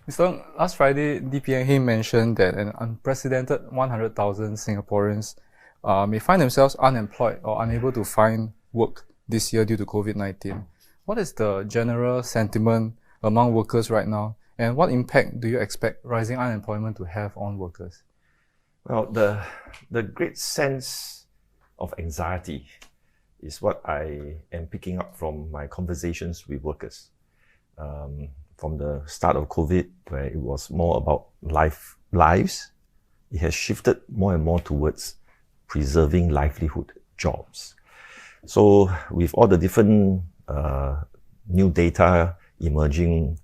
Mr. Ng, last Friday, DPNG mentioned that an unprecedented 100,000 Singaporeans may find themselves unemployed or unable to find work this year due to COVID-19. What is the general sentiment among workers right now, and what impact do you expect rising unemployment to have on workers? Well, the great sense of anxiety is what I am picking up from my conversations with workers. From the start of COVID, where it was more about lives, it has shifted more and more towards preserving livelihood, jobs. So with all the different new data emerging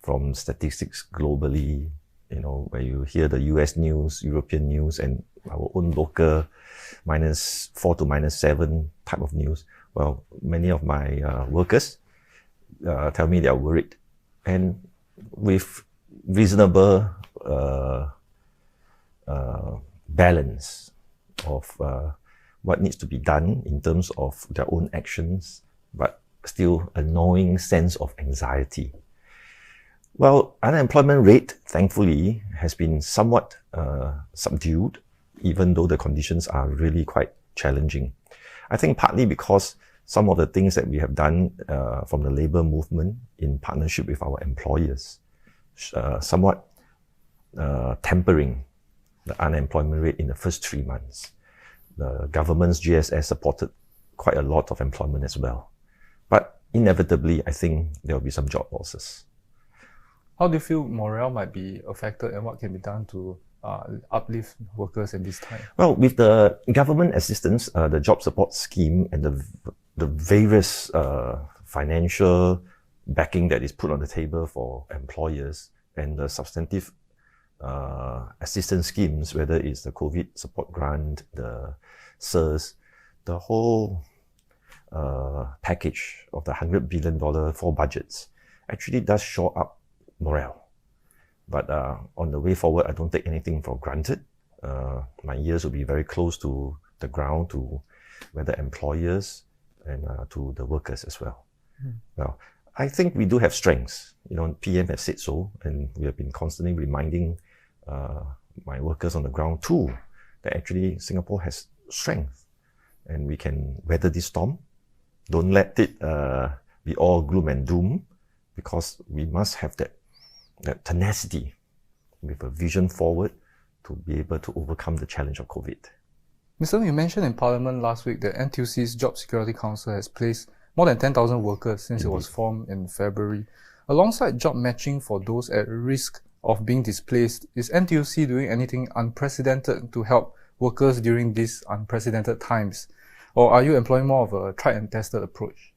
from statistics globally, where you hear the US news, European news, and our own local -4 to -7 type of news, well, many of my workers tell me they are worried. And with reasonable balance of what needs to be done in terms of their own actions, but still a gnawing sense of anxiety. Well, unemployment rate, thankfully, has been somewhat subdued, even though the conditions are really quite challenging. I think partly because some of the things that we have done from the labour movement in partnership with our employers, somewhat tempering the unemployment rate in the first 3 months. The government's GSS supported quite a lot of employment as well. But inevitably, I think there will be some job losses. How do you feel morale might be affected, and what can be done to uplift workers in this time? Well, with the government assistance, the job support scheme, and the various financial backing that is put on the table for employers, and the substantive assistance schemes, whether it's the COVID support grant, the SIRS, the whole package of the $100 billion 4 budgets actually does shore up morale. But on the way forward, I don't take anything for granted. My ears will be very close to the ground, to whether employers and to the workers as well. Well, I think we do have strengths. PM has said so, and we have been constantly reminding my workers on the ground too, that actually Singapore has strength, and we can weather this storm. Don't let it be all gloom and doom, because we must have that tenacity with a vision forward to be able to overcome the challenge of COVID. Mr. Ng, you mentioned in Parliament last week that NTUC's Job Security Council has placed more than 10,000 workers since it was formed in February. Alongside job matching for those at risk of being displaced, is NTUC doing anything unprecedented to help workers during these unprecedented times? Or are you employing more of a tried and tested approach?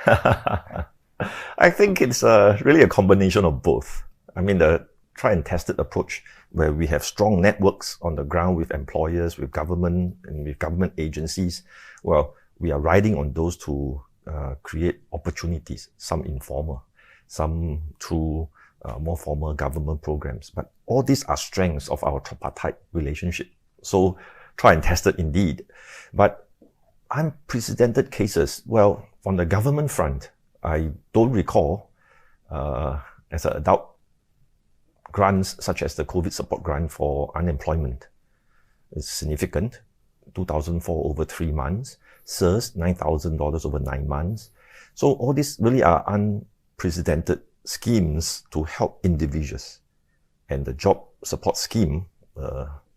I think it's really a combination of both. I mean, the try and tested approach, where we have strong networks on the ground with employers, with government, and with government agencies. Well, we are riding on those to create opportunities, some informal, some through more formal government programs. But all these are strengths of our tripartite relationship. So try and tested indeed. But unprecedented cases, well, on the government front, I don't recall as an adult grants such as the COVID support grant for unemployment. It's significant, $2,004 over 3 months, SIRS, $9,000 over 9 months. So all these really are unprecedented schemes to help individuals. And the job support scheme,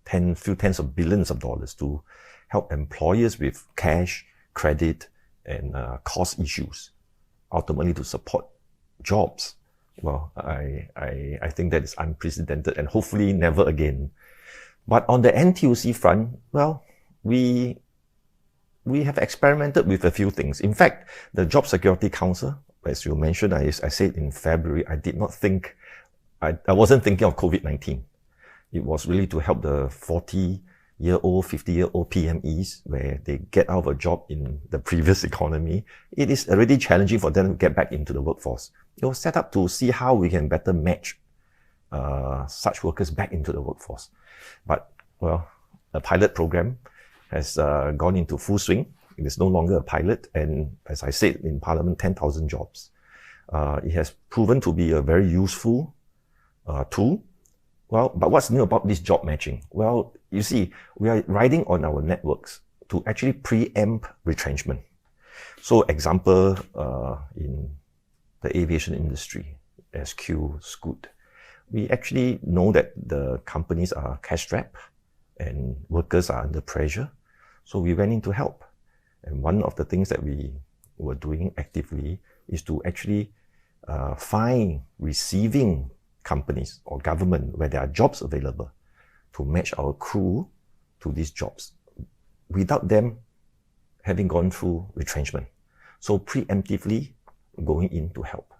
few tens of billions of dollars to help employers with cash, credit, and cost issues, ultimately to support jobs. Well, I think that is unprecedented, and hopefully never again. But on the NTUC front, well, we have experimented with a few things. In fact, the Job Security Council, as you mentioned, I said in February, I did not think, I wasn't thinking of COVID-19. It was really to help the 40-year-old, 50-year-old PMEs, where they get out of a job in the previous economy. It is already challenging for them to get back into the workforce. It was set up to see how we can better match such workers back into the workforce. But, well, the pilot program has gone into full swing. It is no longer a pilot, and as I said in Parliament, 10,000 jobs. It has proven to be a very useful tool. Well, but what's new about this job matching? Well, you see, we are riding on our networks to actually preempt retrenchment. So example, in the aviation industry, SQ, Scoot, we actually know that the companies are cash-strapped and workers are under pressure. So we went in to help. And one of the things that we were doing actively is to actually find receiving companies or government where there are jobs available to match our crew to these jobs without them having gone through retrenchment. So preemptively going in to help,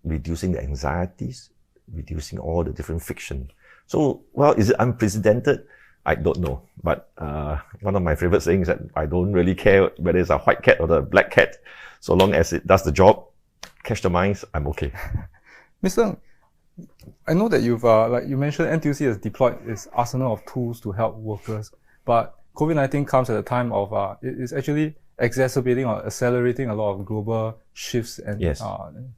reducing the anxieties, reducing all the different friction. So, well, is it unprecedented? I don't know. But one of my favorite sayings is that I don't really care whether it's a white cat or the black cat. So long as it does the job, catch the mice, I'm okay. Mr. Ng, I know that you've, like you mentioned, NTUC has deployed its arsenal of tools to help workers, but COVID-19 comes at a time of, it's actually exacerbating or accelerating a lot of global shifts and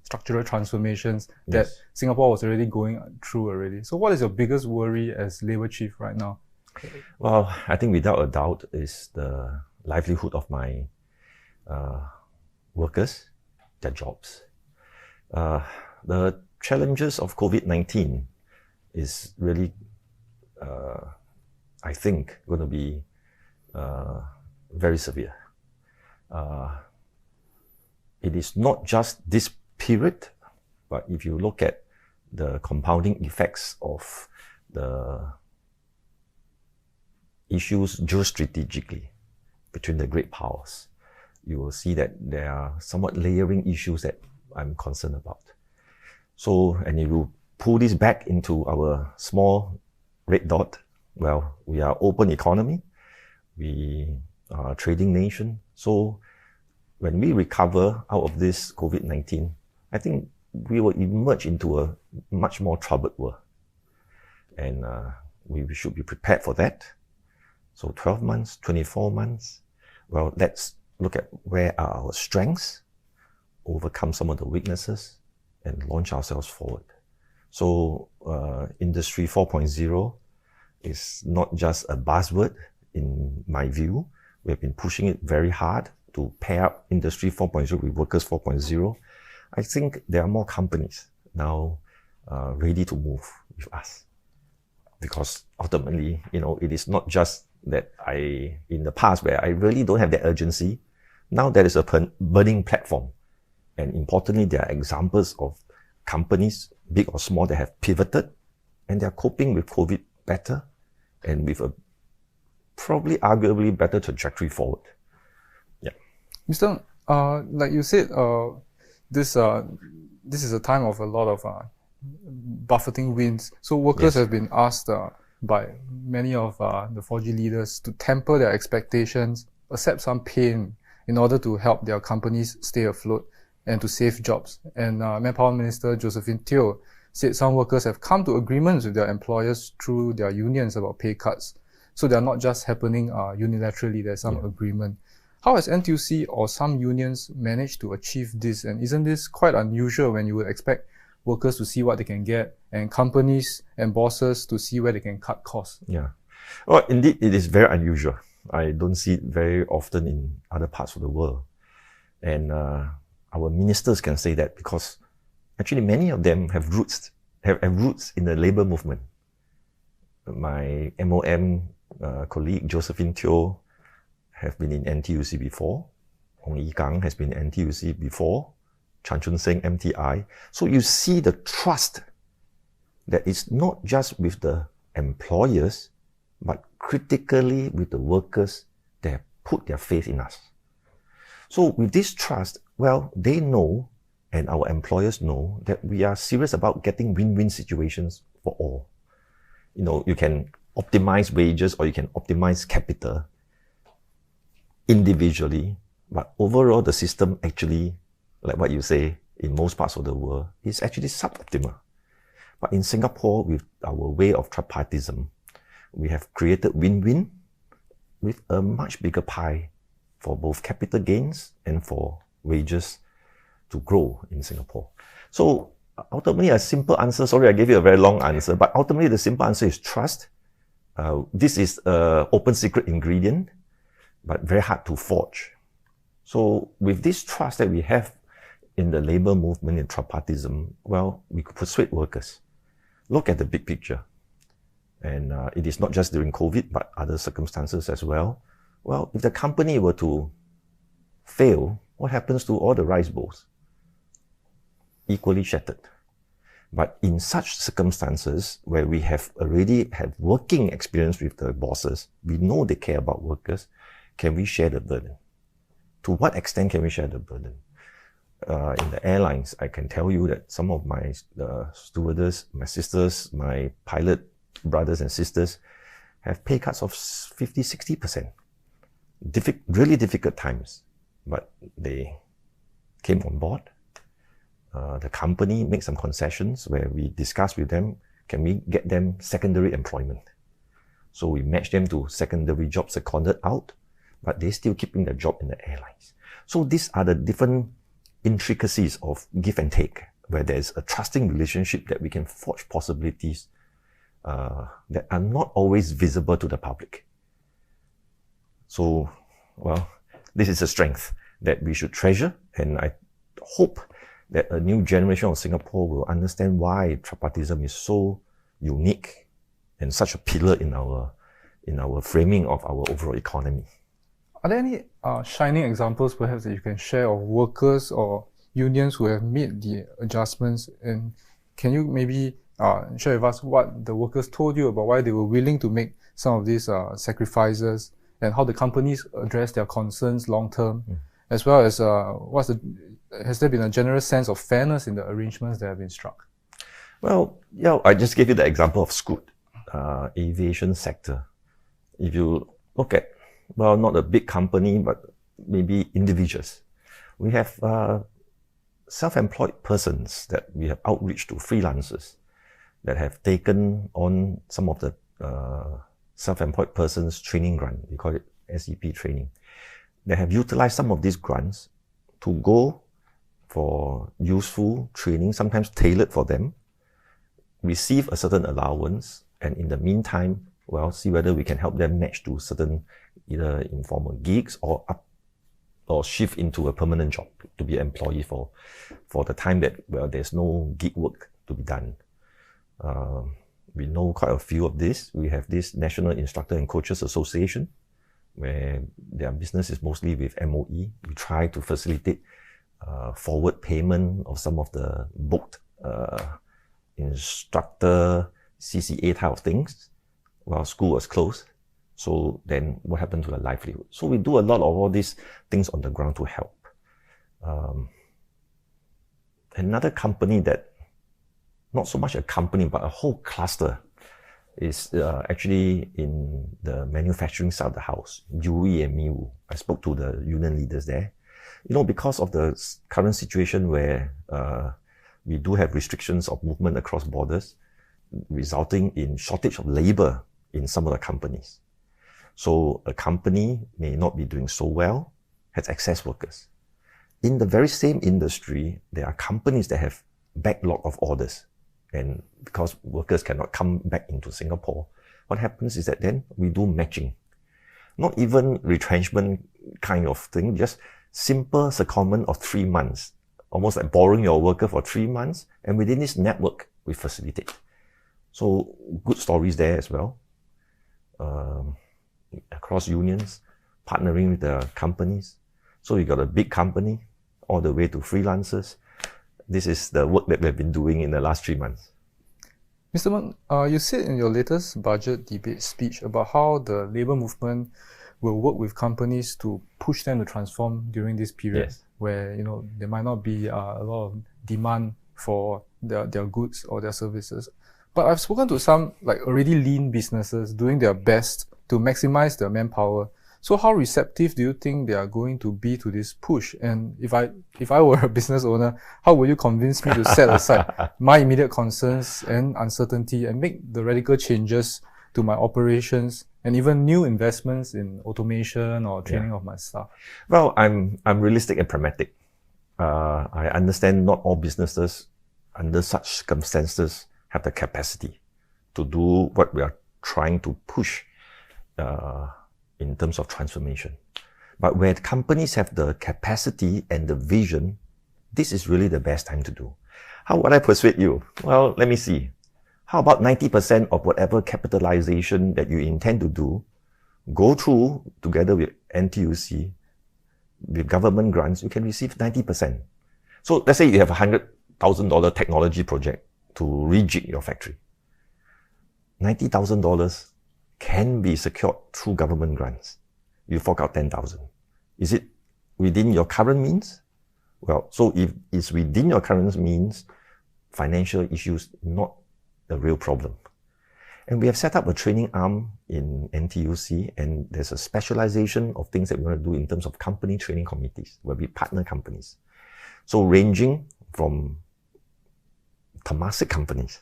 structural transformations that Singapore was already going through already. So what is your biggest worry as Labour Chief right now? Well, I think without a doubt is the livelihood of my workers, their jobs. The challenges of COVID-19 is really, I think, going to be very severe. It is not just this period, but if you look at the compounding effects of the issues geostrategically between the great powers, you will see that there are somewhat layering issues that I'm concerned about. So, and if you pull this back into our small red dot, well, we are open economy, we are a trading nation. So when we recover out of this COVID-19, I think we will emerge into a much more troubled world. And we should be prepared for that. So 12 months, 24 months, well, let's look at where are our strengths, overcome some of the weaknesses, and launch ourselves forward. So Industry 4.0 is not just a buzzword in my view. We have been pushing it very hard to pair up Industry 4.0 with Workers 4.0. I think there are more companies now ready to move with us. Because ultimately, you know, it is not just that in the past where I really don't have that urgency. Now there is a burning platform. And importantly, there are examples of companies, big or small, that have pivoted and they're coping with COVID better and with a probably arguably better trajectory forward. Yeah. Mr. Like you said, this is a time of a lot of buffeting winds. So workers have been asked by many of the 4G leaders to temper their expectations, accept some pain in order to help their companies stay afloat and to save jobs. And Manpower Minister Josephine Teo said some workers have come to agreements with their employers through their unions about pay cuts. So they're not just happening unilaterally, there's some agreement. How has NTUC or some unions managed to achieve this? And isn't this quite unusual when you would expect workers to see what they can get and companies and bosses to see where they can cut costs? Yeah. Well, indeed, it is very unusual. I don't see it very often in other parts of the world. And our ministers can say that because actually many of them have roots in the labor movement. My MOM colleague Josephine Teo have been in NTUC before. Ong Yi Gang has been in NTUC before. Chan Chun Seng, MTI. So you see the trust that is not just with the employers, but critically with the workers that have put their faith in us. So with this trust, well, they know, and our employers know, that we are serious about getting win-win situations for all. You know, you can optimize wages or you can optimize capital individually, but overall the system actually, like what you say, in most parts of the world, is actually suboptimal. But in Singapore, with our way of tripartism, we have created win-win with a much bigger pie for both capital gains and for wages to grow in Singapore. So ultimately, a simple answer, sorry I gave you a very long answer, but ultimately the simple answer is trust. This is an open secret ingredient, but very hard to forge. So with this trust that we have in the labor movement, in tripartism, well, we could persuade workers. Look at the big picture. And it is not just during COVID, but other circumstances as well. Well, if the company were to fail, what happens to all the rice bowls? Equally shattered. But in such circumstances where we have already had working experience with the bosses, we know they care about workers, can we share the burden? To what extent can we share the burden? In the airlines, I can tell you that some of my stewardess, my sisters, my pilot brothers and sisters have pay cuts of 50, 60%. Really difficult times, but they came on board. The company made some concessions where we discussed with them, can we get them secondary employment? So we matched them to secondary jobs seconded out, but they're still keeping their job in the airlines. So these are the different intricacies of give and take, where there's a trusting relationship that we can forge possibilities that are not always visible to the public. So, well, this is a strength that we should treasure, and I hope that a new generation of Singapore will understand why tripartism is so unique and such a pillar in our framing of our overall economy. Are there any shining examples perhaps that you can share of workers or unions who have made the adjustments? And can you maybe share with us what the workers told you about why they were willing to make some of these sacrifices, and how the companies address their concerns long term, as well as has there been a general sense of fairness in the arrangements that have been struck? Well, yeah, I just gave you the example of Scoot, aviation sector. If you look at, well, not a big company, but maybe individuals. We have self-employed persons that we have outreach to, freelancers that have taken on some of the self-employed persons training grant. We call it SEP training. They have utilized some of these grants to go for useful training, sometimes tailored for them, receive a certain allowance, and in the meantime, well, see whether we can help them match to certain either informal gigs or shift into a permanent job to be an employee for the time that, well, there's no gig work to be done. We know quite a few of this. We have this National Instructor and Coaches Association, where their business is mostly with MOE. We try to facilitate forward payment of some of the booked instructor CCA type of things while school was closed. So then what happened to the livelihood? So we do a lot of all these things on the ground to help. Another company that, not so much a company, but a whole cluster, is actually in the manufacturing side of the house, Yui and Miwu. I spoke to the union leaders there. You know, because of the current situation where we do have restrictions of movement across borders, resulting in shortage of labor in some of the companies. So a company may not be doing so well, has excess workers. In the very same industry, there are companies that have backlog of orders. And because workers cannot come back into Singapore, what happens is that then we do matching. Not even retrenchment kind of thing, just simple secondment of 3 months. Almost like borrowing your worker for 3 months, and within this network, we facilitate. So good stories there as well. Across unions, partnering with the companies. So you got a big company all the way to freelancers. This is the work that we've been doing in the last 3 months. Mr. Meng, you said in your latest budget debate speech about how the labour movement will work with companies to push them to transform during this period, Yes, where there might not be a lot of demand for their goods or their services. But I've spoken to some already lean businesses doing their best to maximize their manpower. So how receptive do you think they are going to be to this push? And if I were a business owner, how would you convince me to set aside my immediate concerns and uncertainty and make the radical changes to my operations and even new investments in automation or training of my staff? Well, I'm realistic and pragmatic. I understand not all businesses under such circumstances, have the capacity to do what we are trying to push in terms of transformation. But where companies have the capacity and the vision, this is really the best time to do. How would I persuade you? Well, let me see. How about 90% of whatever capitalization that you intend to do, go through together with NTUC, with government grants, you can receive 90%. So let's say you have a $100,000 technology project to rejig your factory. $90,000 can be secured through government grants. You fork out 10,000. Is it within your current means? Well, so if it's within your current means, financial issues not a real problem. And we have set up a training arm in NTUC, and there's a specialization of things that we want to do in terms of company training committees, where we partner companies. So ranging from Temasek companies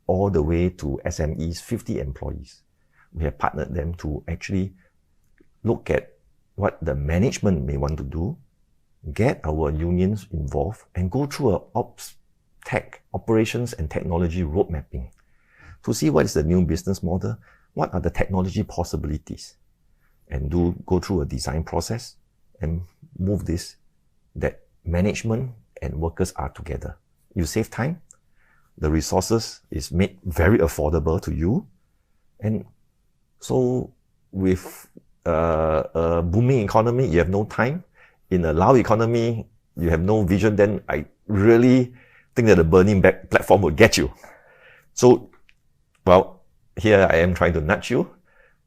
all the way to SMEs, 50 employees. We have partnered them to actually look at what the management may want to do, get our unions involved, and go through a operations and technology road mapping to see what is the new business model, what are the technology possibilities, and go through a design process and move this, that management and workers are together. You save time, the resources is made very affordable to you, and so with a booming economy, you have no time. In a low economy, you have no vision, then I really think that the burning back platform will get you. So, well, here I am trying to nudge you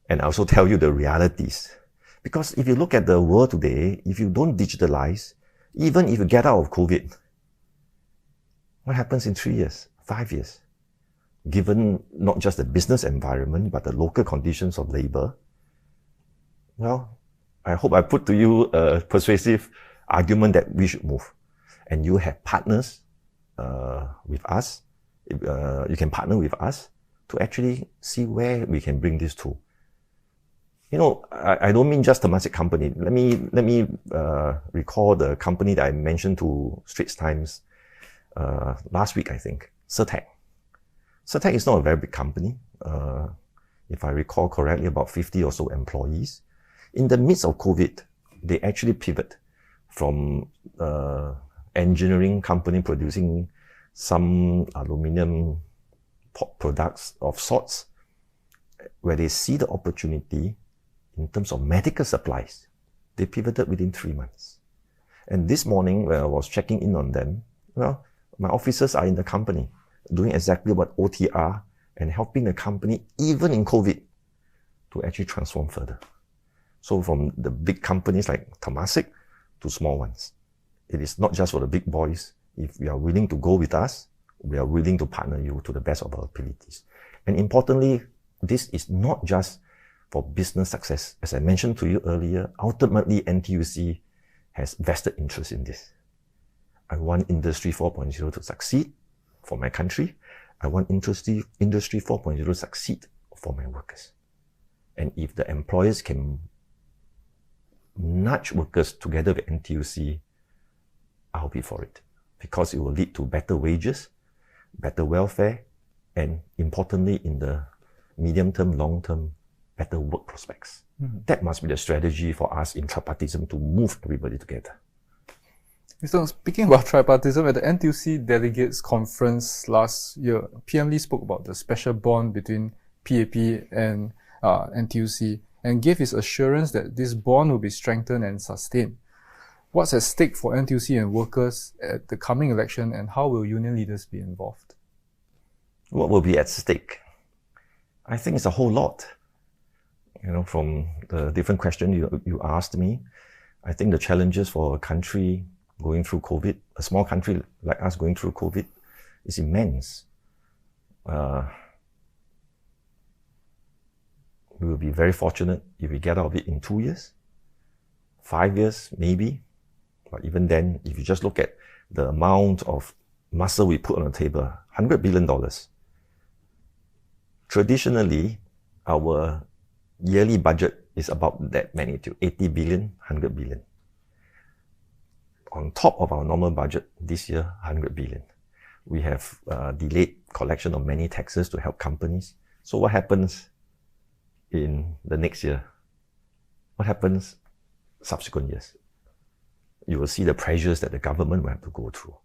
and also tell you the realities. Because if you look at the world today, if you don't digitalize, even if you get out of COVID, what happens in 3 years, 5 years? Given not just the business environment, but the local conditions of labor, well, I hope I put to you a persuasive argument that we should move. And you have partners with us. You can partner with us to actually see where we can bring this to. You know, I don't mean just Temasek company. Let me recall the company that I mentioned to Straits Times last week, I think, Certec. Certec is not a very big company. If I recall correctly, about 50 or so employees. In the midst of COVID, they actually pivot from engineering company producing some aluminium products of sorts, where they see the opportunity in terms of medical supplies. They pivoted within 3 months. And this morning, when I was checking in on them, well, my officers are in the company doing exactly what OTR and helping the company, even in COVID, to actually transform further. So from the big companies like Temasek to small ones. It is not just for the big boys. If you are willing to go with us, we are willing to partner you to the best of our abilities. And importantly, this is not just for business success. As I mentioned to you earlier, ultimately NTUC has vested interest in this. I want Industry 4.0 to succeed for my country. I want Industry 4.0 to succeed for my workers. And if the employers can nudge workers together with NTUC, I'll be for it. Because it will lead to better wages, better welfare, and importantly, in the medium term, long term, better work prospects. Mm-hmm. That must be the strategy for us in tripartism to move everybody together. So speaking about tripartism, at the NTUC Delegates Conference last year, PM Lee spoke about the special bond between PAP and NTUC and gave his assurance that this bond will be strengthened and sustained. What's at stake for NTUC and workers at the coming election, and how will union leaders be involved? What will be at stake? I think it's a whole lot. You know, from the different questions you asked me, I think the challenges for a country going through COVID, a small country like us going through COVID, is immense. We will be very fortunate if we get out of it in 2 years, 5 years, maybe. But even then, if you just look at the amount of muscle we put on the table, $100 billion. Traditionally, our yearly budget is about that magnitude, 80 billion, 100 billion. On top of our normal budget, this year, 100 billion. We have delayed collection of many taxes to help companies. So what happens in the next year? What happens subsequent years? You will see the pressures that the government will have to go through.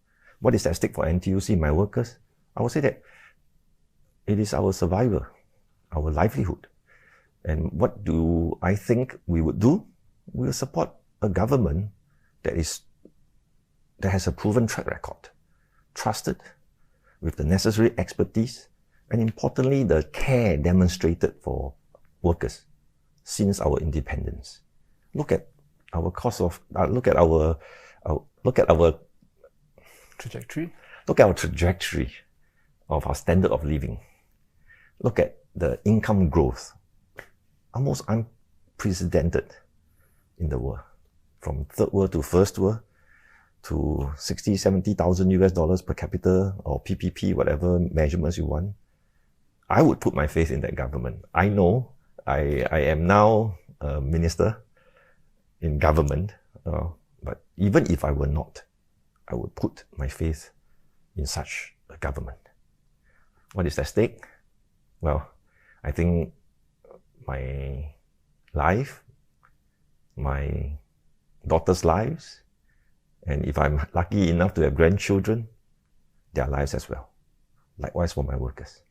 What is at stake for NTUC, my workers? I would say that it is our survival, our livelihood. And what do I think we would do? We will support a government that has a proven track record, trusted, with the necessary expertise, and importantly, the care demonstrated for workers since our independence. Look at our cost of, look at our Trajectory? Look at our trajectory of our standard of living. Look at the income growth, almost unprecedented in the world, from third world to first world, to 60, 70,000 US dollars per capita, or PPP, whatever measurements you want. I would put my faith in that government. I know I am now a minister in government, but even if I were not, I would put my faith in such a government. What is at stake? Well, I think my life, my daughter's lives, and if I'm lucky enough to have grandchildren, their lives as well. Likewise for my workers.